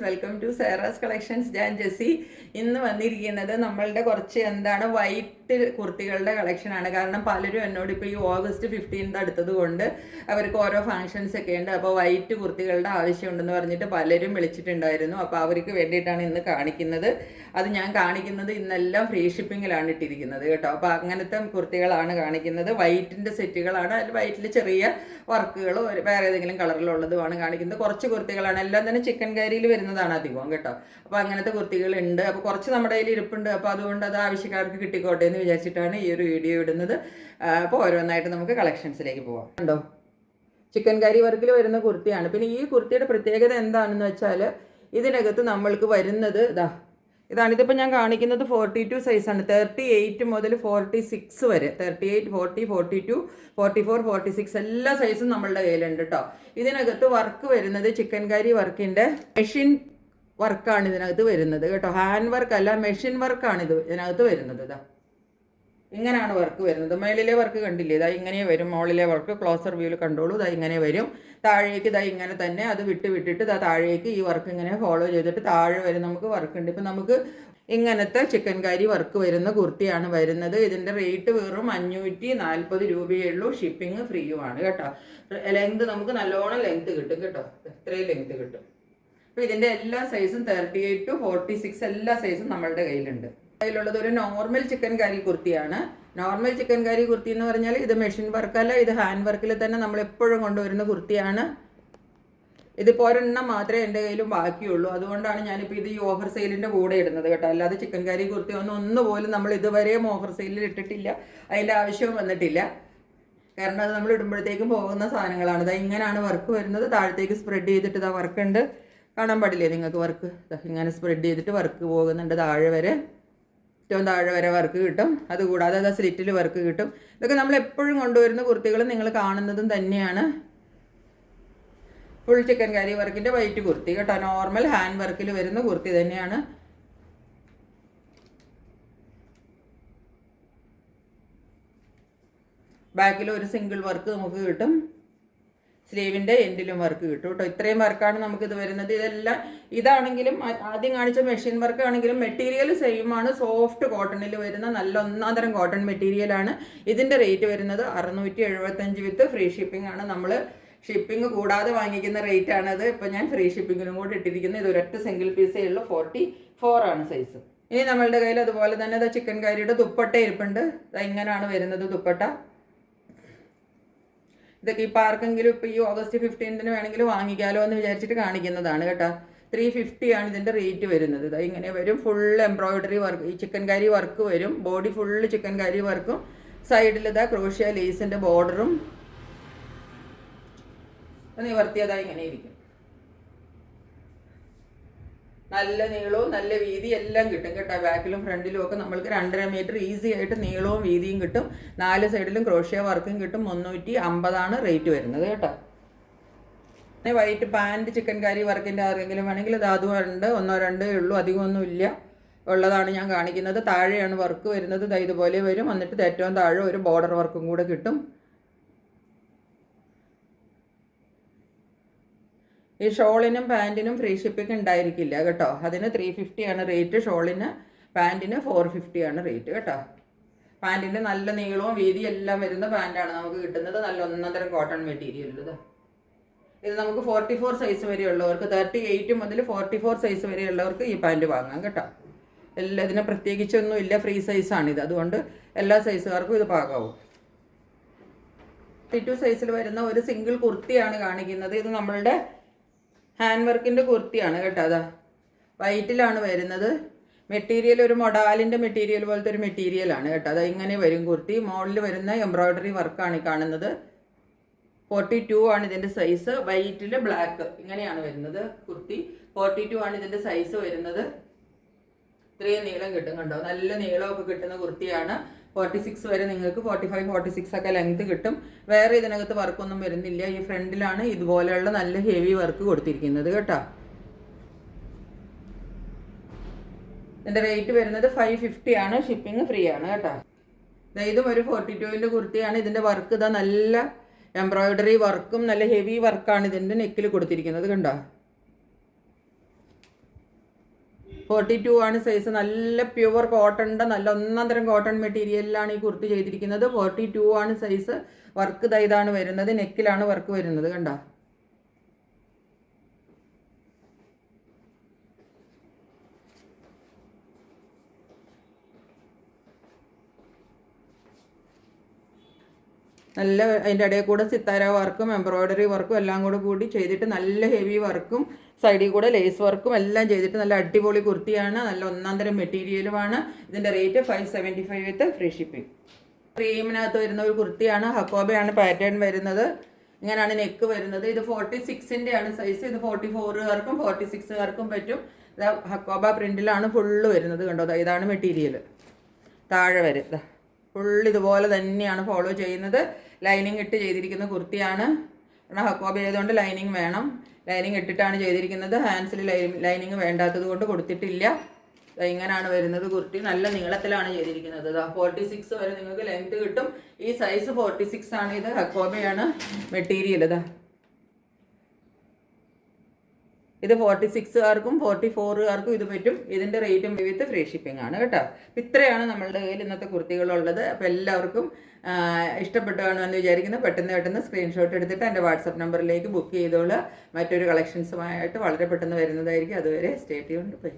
Welcome to Sera's collections. ഞാൻ ജെസ്സി. ഇന്ന് വന്നിരിക്കുന്നത് നമ്മളുടെ കുറച്ച് വൈറ്റ് കുർത്തികളുടെ കളക്ഷനാണ്. കാരണം പലരും എന്നോട് ഇപ്പോൾ ഈ ഓഗസ്റ്റ് 15 അടുത്തത് കൊണ്ട് അവർക്ക് ഓരോ ഫങ്ഷൻസ് ഒക്കെ ഉണ്ട്, അപ്പോൾ വൈറ്റ് കുർത്തികളുടെ ആവശ്യമുണ്ടെന്ന് പറഞ്ഞിട്ട് പലരും വിളിച്ചിട്ടുണ്ടായിരുന്നു. അപ്പോൾ അവർക്ക് വേണ്ടിയിട്ടാണ് ഇന്ന് കാണിക്കുന്നത്. അത് ഞാൻ കാണിക്കുന്നത് ഇന്നെല്ലാം ഫ്രീ ഷിപ്പിങ്ങിലാണ് ഇട്ടിരിക്കുന്നത് കേട്ടോ. അപ്പോൾ അങ്ങനത്തെ കുർത്തികളാണ് കാണിക്കുന്നത്. വൈറ്റിൻ്റെ സെറ്റുകളാണ്. അതിൽ വൈറ്റിൽ ചെറിയ വർക്കുകളോ വേറെ ഏതെങ്കിലും കളറിലുള്ളതുമാണ് കാണിക്കുന്നത്. കുറച്ച് കുർത്തികളാണ്, എല്ലാം തന്നെ ചിക്കൻ കാരിയിൽ വരുന്നതാണ് അധികവും കേട്ടോ. അപ്പോൾ അങ്ങനത്തെ കുർത്തികളുണ്ട്. അപ്പോൾ കുറച്ച് നമ്മുടെ കയ്യിൽ ഇരിപ്പുണ്ട്. അപ്പോൾ അതുകൊണ്ട് അത് ആവശ്യക്കാർക്ക് കിട്ടിക്കോട്ടെ എന്ന് വിചാരിച്ചിട്ടാണ് ഈ ഒരു വീഡിയോ ഇടുന്നത്. അപ്പോൾ ഓരോന്നായിട്ട് നമുക്ക് കളക്ഷൻസിലേക്ക് പോവാം. കണ്ടോ, ചിക്കൻ കാരി വർക്കിൽ വരുന്ന കുർത്തിയാണ്. പിന്നെ ഈ കുർത്തിയുടെ പ്രത്യേകത എന്താണെന്ന് വെച്ചാൽ ഇതിനകത്ത് നമ്മൾക്ക് വരുന്നത് ഇതാണ്. ഇതിപ്പോൾ ഞാൻ കാണിക്കുന്നത് 42 സൈസാണ്. 38 മുതൽ 46 വരെ, 38, 40, 42, 44, 46 എല്ലാ സൈസും നമ്മളുടെ കയ്യിലുണ്ട് കേട്ടോ. ഇതിനകത്ത് വർക്ക് വരുന്നത് ചിക്കൻ കാരി വർക്കിൻ്റെ മെഷീൻ വർക്കാണ് ഇതിനകത്ത് വരുന്നത് കേട്ടോ. ഹാൻഡ് വർക്ക് അല്ല, മെഷീൻ വർക്കാണ് ഇതിനകത്ത് വരുന്നത്. ഇങ്ങനെയാണ് വർക്ക് വരുന്നത്. മേളിലെ വർക്ക് കണ്ടില്ലേ, ഇതാ ഇങ്ങനെ വരും. മുകളിലെ വർക്ക് ക്ലോസർ വ്യൂവിൽ കണ്ടോളൂ. ഇതാ ഇങ്ങനെ വരും. താഴേക്ക് ഇതാ ഇങ്ങനെ തന്നെ അത് വിട്ടിട്ട് ഇതാ താഴേക്ക് ഈ വർക്ക് ഇങ്ങനെ ഫോളോ ചെയ്തിട്ട് താഴെ വരെ നമുക്ക് വർക്ക് ഉണ്ട്. ഇപ്പം നമുക്ക് ഇങ്ങനത്തെ ചിക്കൻ കാരി വർക്ക് വരുന്ന കുർത്തിയാണ് വരുന്നത്. ഇതിൻ്റെ റേറ്റ് വെറും 540 രൂപയേ ഉള്ളൂ. ഷിപ്പിംഗ് ഫ്രീയുമാണ് കേട്ടോ. ലെങ്ത് നമുക്ക് നല്ലോണം ലെങ്ത് കിട്ടും കേട്ടോ. ഇത്രയും ലെങ്ത് കിട്ടും. അപ്പോൾ ഇതിൻ്റെ എല്ലാ സൈസും 38 to 46 എല്ലാ സൈസും നമ്മളുടെ കയ്യിലുണ്ട്. അതിലുള്ളത് ഒരു നോർമൽ ചിക്കൻ കാരി കുർത്തിയാണ്. നോർമൽ ചിക്കൻ കാരി കുർത്തി എന്ന് പറഞ്ഞാൽ ഇത് മെഷീൻ വർക്കല്ല, ഇത് ഹാൻഡ് വർക്കിൽ തന്നെ നമ്മൾ എപ്പോഴും കൊണ്ടുവരുന്ന കുർത്തിയാണ്. ഇതിപ്പോൾ ഒരെണ്ണം മാത്രമേ എൻ്റെ കയ്യിലും ബാക്കിയുള്ളൂ. അതുകൊണ്ടാണ് ഞാനിപ്പോൾ ഇത് ഈ ഓഫർ സെയിലിൻ്റെ കൂടെ ഇടുന്നത് കേട്ടോ. അല്ലാതെ ചിക്കൻ കാരി കുർത്തി ഒന്നുപോലും നമ്മൾ ഇതുവരെയും ഓഫർ സെയിലിൽ ഇട്ടിട്ടില്ല. അതിൻ്റെ ആവശ്യവും വന്നിട്ടില്ല. കാരണം അത് നമ്മൾ ഇടുമ്പോഴത്തേക്കും പോകുന്ന സാധനങ്ങളാണ്. ഇതാ ഇങ്ങനെയാണ് വർക്ക് വരുന്നത്. താഴത്തേക്ക് സ്പ്രെഡ് ചെയ്തിട്ട് ഇതാ വർക്ക് ഉണ്ട്. കാണാൻ പാടില്ലേ നിങ്ങൾക്ക്? വർക്ക് ഇങ്ങനെ സ്പ്രെഡ് ചെയ്തിട്ട് വർക്ക് പോകുന്നുണ്ട്. താഴെ വരെ, ഏറ്റവും താഴെ വരെ വർക്ക് കിട്ടും. അതുകൂടാതെ അത് സ്ലിറ്റിൽ വർക്ക് കിട്ടും. ഇതൊക്കെ നമ്മൾ എപ്പോഴും കൊണ്ടുവരുന്ന കുർത്തികൾ നിങ്ങൾ കാണുന്നതും തന്നെയാണ്. ഫുൾ ചിക്കൻ കാരി വർക്കിൻ്റെ വൈറ്റ് കുർത്തി കേട്ടോ. നോർമൽ ഹാൻഡ് വർക്കിൽ വരുന്ന കുർത്തി തന്നെയാണ്. ബാക്കിൽ ഒരു സിംഗിൾ വർക്ക് നമുക്ക് കിട്ടും. സ്ലീവിൻ്റെ എൻഡിലും വർക്ക് കിട്ടും കേട്ടോ. ഇത്രയും വർക്കാണ് നമുക്കിത് വരുന്നത്. ഇതാണെങ്കിലും ആദ്യം കാണിച്ച മെഷീൻ വർക്ക് ആണെങ്കിലും മെറ്റീരിയൽ സെയിം ആണ്. സോഫ്റ്റ് കോട്ടണിൽ വരുന്ന നല്ല ഒന്നാം തരം കോട്ടൺ മെറ്റീരിയലാണ്. ഇതിൻ്റെ റേറ്റ് വരുന്നത് 675 വിത്ത് ഫ്രീ ഷിപ്പിംഗ് ആണ്. നമ്മൾ ഷിപ്പിംഗ് കൂടാതെ വാങ്ങിക്കുന്ന റേറ്റ് ആണത്. ഇപ്പോൾ ഞാൻ ഫ്രീ ഷിപ്പിങ്ങിനും കൂടി ഇട്ടിരിക്കുന്നത്. ഇത് ഒരൊറ്റ സിംഗിൾ പീസേ ഉള്ളൂ. 44 ആണ് സൈസ്. ഇനി നമ്മളുടെ കയ്യിൽ അതുപോലെ തന്നെ ചിക്കൻ കാരിയുടെ ദുപ്പട്ട ഇരിപ്പുണ്ട്. ഇങ്ങനെയാണ് വരുന്നത് ദുപ്പട്ട. ഇതൊക്കെ ഇപ്പോൾ ആർക്കെങ്കിലും ഇപ്പോൾ ഈ ഓഗസ്റ്റ് 15 വേണമെങ്കിൽ വാങ്ങിക്കാമല്ലോ എന്ന് വിചാരിച്ചിട്ട് കാണിക്കുന്നതാണ് കേട്ടോ. 350 ആണ് ഇതിൻ്റെ റേറ്റ് വരുന്നത്. ഇതാ ഇങ്ങനെ വരും. ഫുൾ എംബ്രോയിഡറി വർക്ക്, ഈ ചിക്കൻ കാരി വർക്ക് വരും. ബോഡി ഫുള്ള് ചിക്കൻ കാരി വർക്കും. സൈഡിൽ ഇതാ ക്രോഷ്യ ലേസിൻ്റെ ബോർഡറും നിവർത്തിയതായി ഇങ്ങനെ ഇരിക്കും. നല്ല നീളവും നല്ല വീതി എല്ലാം കിട്ടും കേട്ടോ. ബാക്കിലും ഫ്രണ്ടിലും ഒക്കെ നമ്മൾക്ക് 2.5 മീറ്റർ ഈസി ആയിട്ട് നീളവും വീതിയും കിട്ടും. 4 സൈഡിലും ക്രോഷ്യ വർക്കും കിട്ടും. 350 ആണ് റേറ്റ് വരുന്നത് കേട്ടോ. വൈറ്റ് പാൻറ്റ് ചിക്കൻ കാരി വർക്കിൻ്റെ ആരെങ്കിലും വേണമെങ്കിൽ ഇത് അതും ഉണ്ട്. 1-2 ഉള്ളൂ, അധികമൊന്നും ഇല്ല. ഉള്ളതാണ് ഞാൻ കാണിക്കുന്നത്. താഴെയാണ് വർക്ക് വരുന്നത്. ഇതുപോലെ വരും. എന്നിട്ട് ഏറ്റവും താഴെ ഒരു ബോർഡർ വർക്കും കൂടെ കിട്ടും. ഈ ഷോളിനും പാൻറ്റിനും ഫ്രീ ഷിപ്പിംഗ് ഉണ്ടായിരിക്കില്ല കേട്ടോ. അതിന് 350 ആണ് റേറ്റ്. ഷോളിന് പാൻറ്റിന് 450 ആണ് റേറ്റ് കേട്ടോ. പാൻറ്റിൻ്റെ നല്ല നീളവും വീതി എല്ലാം വരുന്ന പാൻറ്റാണ് നമുക്ക് കിട്ടുന്നത്. നല്ല ഒന്നര കോട്ടൺ മെറ്റീരിയൽ. ഇത് നമുക്ക് 44 സൈസ് വരെയുള്ളവർക്ക്, 38 മുതൽ 44 സൈസ് വരെയുള്ളവർക്ക് ഈ പാൻറ്റ് വാങ്ങാം കേട്ടോ. ഇതിന് പ്രത്യേകിച്ചൊന്നുമില്ല, ഫ്രീ സൈസാണിത്. അതുകൊണ്ട് എല്ലാ സൈസുകാർക്കും ഇത് പാകാവും. 32 സൈസിൽ വരുന്ന ഒരു സിംഗിൾ കുർത്തിയാണ് കാണിക്കുന്നത്. ഇത് നമ്മളുടെ ഹാൻഡ് വർക്കിൻ്റെ കുർത്തിയാണ് കേട്ടോ. വൈറ്റിലാണ് വരുന്നത്. മെറ്റീരിയൽ ഒരു മൊഡാലിൻ്റെ മെറ്റീരിയൽ പോലത്തെ ഒരു മെറ്റീരിയലാണ് കേട്ടോ. ഇങ്ങനെ വരും കുർത്തി. മോളിൽ വരുന്ന എംബ്രോയ്ഡറി വർക്കാണ് ഈ കാണുന്നത്. 42 ആണ് ഇതിൻ്റെ സൈസ്. വൈറ്റിൽ ബ്ലാക്ക് ഇങ്ങനെയാണ് വരുന്നത് കുർത്തി. 42 ആണ് ഇതിൻ്റെ സൈസ് വരുന്നത്. ഇത്രയും നീളം കിട്ടും കണ്ടോ. നല്ല നീളമൊക്കെ കിട്ടുന്ന കുർത്തിയാണ്. 46 വരെ നിങ്ങൾക്ക് 45, 46 ഒക്കെ ലെങ്ത് കിട്ടും. വേറെ ഇതിനകത്ത് വർക്കൊന്നും വരുന്നില്ല. ഈ ഫ്രണ്ടിലാണ് ഇതുപോലെയുള്ള നല്ല ഹെവി വർക്ക് കൊടുത്തിരിക്കുന്നത് കേട്ടോ. ഇതിൻ്റെ റേറ്റ് വരുന്നത് 550 ആണ്. ഷിപ്പിംഗ് ഫ്രീ ആണ് കേട്ടോ. ഇതും ഒരു 42ൻ്റെ കുർത്തിയാണ്. ഇതിൻ്റെ വർക്ക് നല്ല എംബ്രോയിഡറി വർക്കും നല്ല ഹെവി വർക്കാണ് ഇതിൻ്റെ നെക്കിൽ കൊടുത്തിരിക്കുന്നത് കണ്ടോ. 42 ആണ് സൈസ്. നല്ല പ്യുവർ കോട്ടണിൻ്റെ നല്ല ഒന്നാം തരം കോട്ടൺ മെറ്റീരിയലിലാണ് ഈ കുർത്തി ചെയ്തിരിക്കുന്നത്. 42 ആണ് സൈസ്. വർക്ക് ഇതാണ് വരുന്നത്. നെക്കിലാണ് വർക്ക് വരുന്നത്, കണ്ടോ? നല്ല അതിൻ്റെ ഇടയിൽ കൂടെ സിത്താര വർക്കും എംബ്രോയ്ഡറി വർക്കും എല്ലാം കൂടി ചെയ്തിട്ട് നല്ല ഹെവി വർക്കും സൈഡിൽ കൂടെ ലേസ് വർക്കും എല്ലാം ചെയ്തിട്ട് നല്ല അടിപൊളി കുർത്തിയാണ്. നല്ല ഒന്നാം തരം മെറ്റീരിയലുമാണ്. ഇതിൻ്റെ റേറ്റ് 575 വിത്ത് ഫ്രീ ഷിപ്പിംഗ്. ക്രീമിനകത്ത് വരുന്ന ഒരു കുർത്തിയാണ്. ഹക്കോബയാണ് പാറ്റേൺ വരുന്നത്. ഇങ്ങനെയാണ് നെക്ക് വരുന്നത്. ഇത് 46-ൻ്റെ ആണ് സൈസ്. ഇത് 44-കാർക്കും 46-കാർക്കും പറ്റും. ഇത് ഹക്കോബ പ്രിൻറ്റിലാണ് ഫുള്ള് വരുന്നത്, കണ്ടോ? ഇതാണ് മെറ്റീരിയൽ. താഴെ വരെ ഫുൾ ഇതുപോലെ തന്നെയാണ് ഫോളോ ചെയ്യുന്നത്. ലൈനിങ് ഇട്ട് ചെയ്തിരിക്കുന്ന കുർത്തിയാണ്. കാരണം ഹക്കോബ ചെയ്തുകൊണ്ട് ലൈനിങ് വേണം. ലൈനിങ് ഇട്ടിട്ടാണ് ചെയ്തിരിക്കുന്നത്. ഹാൻഡ്സിൽ ലൈനിങ് വേണ്ടാത്തത് കൊണ്ട് കൊടുത്തിട്ടില്ല. ഇങ്ങനെയാണ് വരുന്നത് കുർത്തി. നല്ല നീളത്തിലാണ് ചെയ്തിരിക്കുന്നത്. 46 വരെ നിങ്ങൾക്ക് ലെങ്ത് കിട്ടും. ഈ സൈസ് 46 ആണ്. ഇത് ഹക്കോബയാണ് മെറ്റീരിയൽ. ഇത് 46-കാർക്കും 44-കാർക്കും ഇത് പറ്റും. ഇതിൻ്റെ റേറ്റും വിത്ത് ഫ്രീ ഷിപ്പിംഗ് ആണ് കേട്ടോ. ഇത്രയാണ് നമ്മളുടെ കയ്യിൽ ഇന്നത്തെ കുർത്തികളുള്ളത്. അപ്പോൾ എല്ലാവർക്കും ഇഷ്ടപ്പെട്ടു കാണുമെന്ന് വിചാരിക്കുന്നു. പെട്ടെന്ന് സ്ക്രീൻഷോട്ട് എടുത്തിട്ട് എൻ്റെ വാട്സപ്പ് നമ്പറിലേക്ക് ബുക്ക് ചെയ്തോളൂ. മറ്റൊരു കളക്ഷൻസുമായിട്ട് വളരെ പെട്ടെന്ന് വരുന്നതായിരിക്കും. അതുവരെ സ്റ്റേ ട്യൂൺഡ്. ബൈ.